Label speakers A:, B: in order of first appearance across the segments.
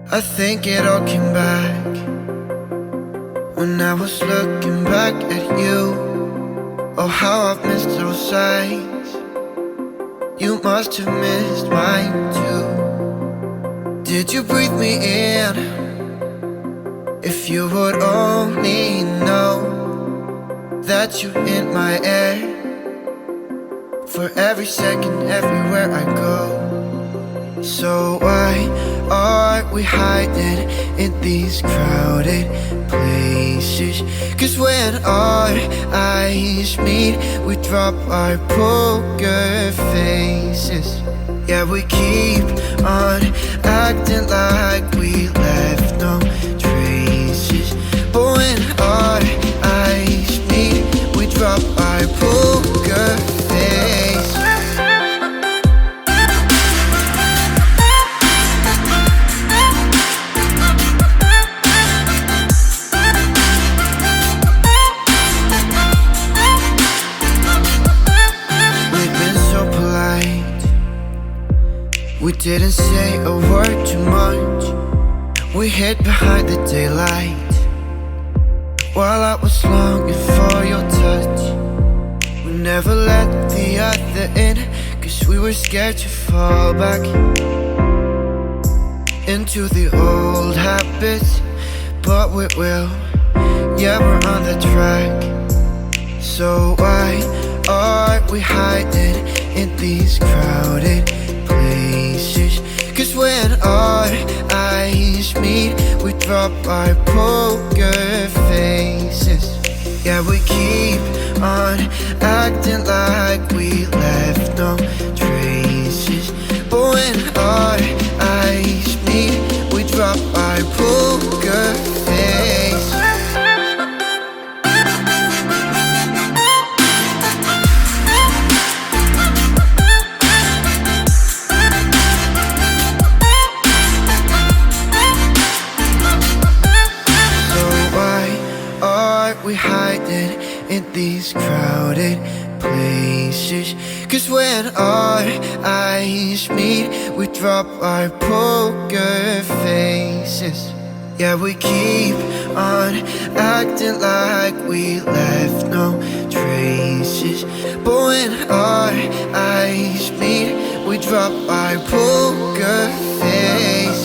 A: I think it all came back when I was looking back at you. Oh, how I've missed those sights. You must have missed mine too. Did you breathe me in? If you would only know that you're in my air, for every second, everywhere I go. So why are we hiding in these crowded places? 'Cause when our eyes meet, we drop our poker faces. Yeah, we keep on acting like we left no traces. But when our eyes meet, we drop our poker faces. We didn't say a word too much. We hid behind the daylight while I was longing for your touch. We never let the other in, 'cause we were scared to fall back into the old habits. But we will, yeah, we're on the track. So why are we hiding in these crowded places? 'Cause when our eyes meet, we drop our poker faces. Yeah, we keep on acting like we left no traces. But when our eyes meet, we drop our poker faces. We hiding in these crowded places. 'Cause when our eyes meet, we drop our poker faces. Yeah, we keep on acting like we left no traces. But when our eyes meet, we drop our poker faces.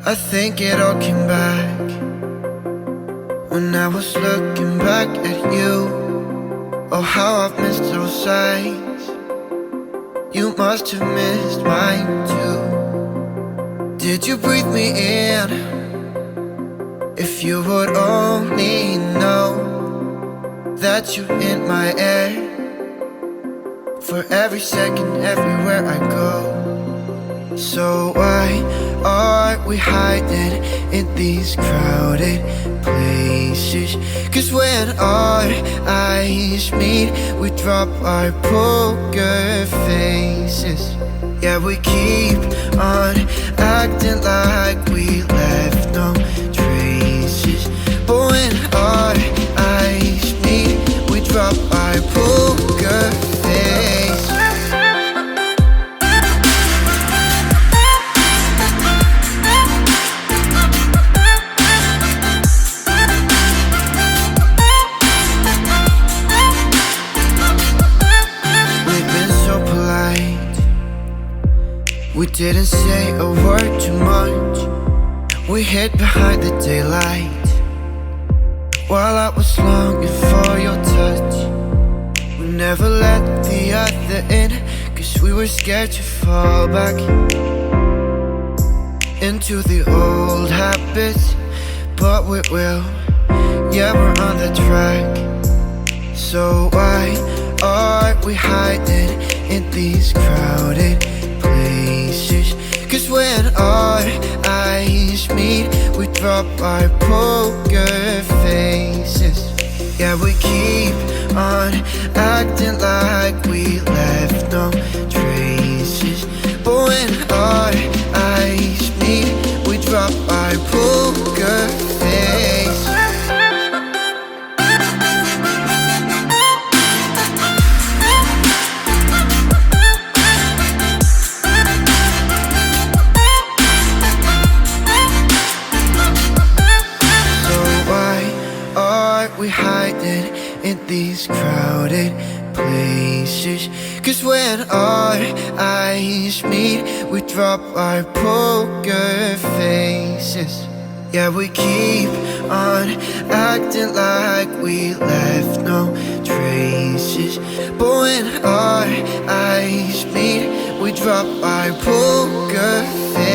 A: I think it all came back when I was looking back at you. Oh, how I've missed those sights. You must have missed mine too. Did you breathe me in? If you would only know that you're in my air, for every second, everywhere I go. So why are we hiding in these crowded places? 'Cause when our eyes meet, we drop our poker faces. Yeah, we keep on acting like we left no traces. But when our eyes meet, we drop our poker faces. We didn't say a word too much. We hid behind the daylight while I was longing for your touch. We never let the other in, 'cause we were scared to fall back into the old habits. But we will, yeah, we're on the track. So why are we hiding in these crowded places? 'Cause when our eyes meet, drop our poker faces. Yeah, we keep on acting like we left no traces. But when our eyes meet, we drop our poker face. We hiding in these crowded places. Cause when our eyes meet, we drop our poker faces. Yeah, we keep on acting like we left no traces. But when our eyes meet, we drop our poker faces.